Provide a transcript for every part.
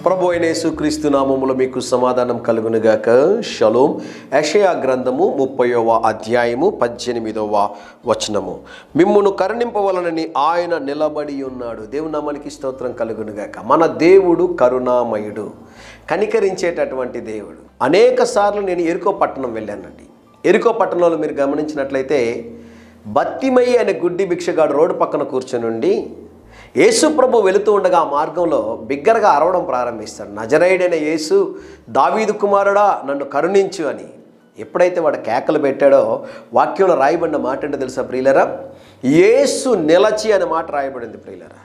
ప్రభు అయిన యేసుక్రీస్తు నామములో మీకు సమాధానం కలుగునుగాక. షలోం. యెషయా గ్రంథము 30వ అధ్యాయము 18వ వచనము. మిమ్మును కరుణింపవలనని ఆయన నిలబడి ఉన్నాడు. దేవుని నామానికి స్తోత్రం కలుగునుగాక. మన దేవుడు కరుణామయుడు, కనికరించేటటువంటి దేవుడు. అనేక సార్లు నేను ఎరికో పట్టణం వెళ్ళానండి. ఎరికో పట్టణంలో మీరు గమనించినట్లయితే బత్తిమయి అనే గుడ్డి భిక్షగాడు రోడ్డు పక్కన కూర్చొని యేసు ప్రభు వెళుతూ ఉండగా ఆ మార్గంలో బిగ్గరగా అరవడం ప్రారంభిస్తాడు. నజరేయుడైన యేసు, దావీదు కుమారుడా నన్ను కరుణించు అని. ఎప్పుడైతే వాడు కేకలు పెట్టాడో వాక్యంలో రాయబడిన మాట అంటే తెలుసా ప్రియులరా? యేసు నిలచి అనే మాట రాయబడింది ప్రియులరా.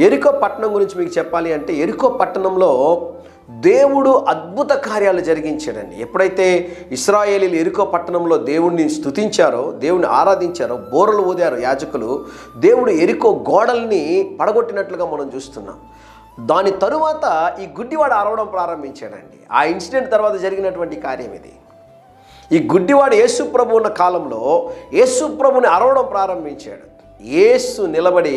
ఎరికో పట్టణం గురించి మీకు చెప్పాలి అంటే, ఎరికో పట్టణంలో దేవుడు అద్భుత కార్యాలు జరిగించాడండి. ఎప్పుడైతే ఇశ్రాయేలీలు ఎరికో పట్టణంలో దేవుణ్ణి స్తుతించారో, దేవుణ్ణి ఆరాధించారో, బోరలు ఊదారు యాజకులు, దేవుడు ఎరికో గోడల్ని పడగొట్టినట్లుగా మనం చూస్తున్నాం. దాని తరువాత ఈ గుడ్డివాడు అరవడం ప్రారంభించాడండి. ఆ ఇన్సిడెంట్ తర్వాత జరిగినటువంటి కార్యం ఇది. ఈ గుడ్డివాడు యేసు ప్రభు ఉన్న కాలంలో యేసు ప్రభుని అరవడం ప్రారంభించాడు. యేసు నిలబడి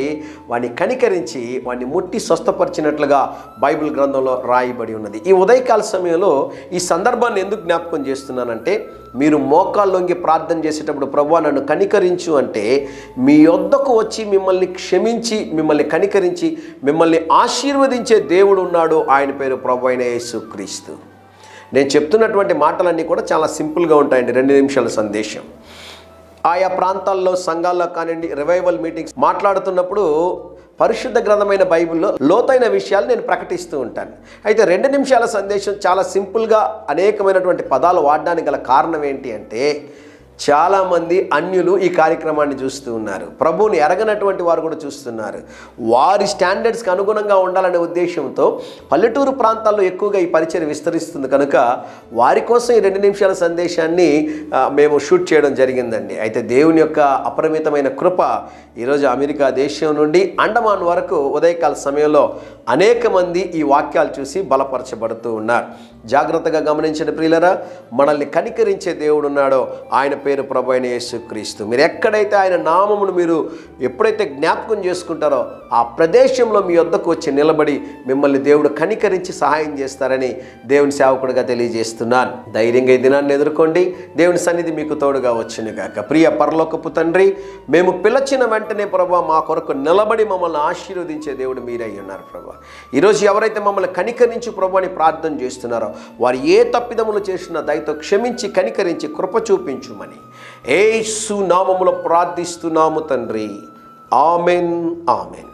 వాడిని కనికరించి వాడిని ముట్టి స్వస్థపరిచినట్లుగా బైబిల్ గ్రంథంలో రాయబడి ఉన్నది. ఈ ఉదయకాల సమయంలో ఈ సందర్భాన్ని ఎందుకు జ్ఞాపకం చేస్తున్నానంటే, మీరు మోకాళ్ళొంగి ప్రార్థన చేసేటప్పుడు ప్రభువా నన్ను కనికరించు అంటే, మీ యొద్దకు వచ్చి మిమ్మల్ని క్షమించి, మిమ్మల్ని కనికరించి, మిమ్మల్ని ఆశీర్వదించే దేవుడు ఉన్నాడు. ఆయన పేరు ప్రభు అయిన యేసుక్రీస్తు. నేను చెప్తున్నటువంటి మాటలన్నీ కూడా చాలా సింపుల్గా ఉంటాయండి. 2 నిమిషాల సందేశం. ఆయా ప్రాంతాల్లో సంఘాల్లో కానివ్వండి, రివైవల్ మీటింగ్స్ మాట్లాడుతున్నప్పుడు పరిశుద్ధ గ్రంథమైన బైబిల్లో లోతైన విషయాలు నేను ప్రకటిస్తూ ఉంటాను. అయితే 2 నిమిషాల సందేశం చాలా సింపుల్గా అనేకమైనటువంటి పదాలు వాడడానికి గల కారణం ఏంటి అంటే, చాలామంది అన్యులు ఈ కార్యక్రమాన్ని చూస్తూ ఉన్నారు. ప్రభువుని ఎరగనటువంటి వారు కూడా చూస్తున్నారు. వారి స్టాండర్డ్స్కి అనుగుణంగా ఉండాలనే ఉద్దేశంతో పల్లెటూరు ప్రాంతాల్లో ఎక్కువగా ఈ పరిచయం విస్తరిస్తుంది కనుక వారి కోసం ఈ 2 నిమిషాల సందేశాన్ని మేము షూట్ చేయడం జరిగిందండి. అయితే దేవుని యొక్క అపరిమితమైన కృప ఈరోజు అమెరికా దేశం నుండి అండమాన్ వరకు ఉదయకాల సమయంలో అనేక మంది ఈ వాక్యాలు చూసి బలపరచబడుతూ ఉన్నారు. జాగ్రత్తగా గమనించండి ప్రియులరా, మనల్ని కనికరించే దేవుడు ఉన్నాడో ఆయన పేరు ప్రభు అయిన యేసుక్రీస్తు. మీరు ఎక్కడైతే ఆయన నామమును మీరు ఎప్పుడైతే జ్ఞాపకం చేసుకుంటారో ఆ ప్రదేశంలో మీ వద్దకు వచ్చి నిలబడి మిమ్మల్ని దేవుడు కనికరించి సహాయం చేస్తారని దేవుని సేవకుడిగా తెలియజేస్తున్నాను. ధైర్యంగా ఈ దినాన్ని ఎదుర్కోండి. దేవుని సన్నిధి మీకు తోడుగా వచ్చునుగాక. ప్రియ పరలోకపు తండ్రి, మేము పిలచిన వెంటనే ప్రభు మా కొరకు నిలబడి మమ్మల్ని ఆశీర్వదించే దేవుడు మీరై ఉన్నారు ప్రభు. ఈరోజు ఎవరైతే మమ్మల్ని కనికరించి ప్రభు అని ప్రార్థన చేస్తున్నారో వారు ఏ తప్పిదములు చేసినా దయతో క్షమించి కనికరించి కృప చూపించుమని యేసు నామములో ప్రార్థిస్తున్నాము తండ్రి. Amen, amen.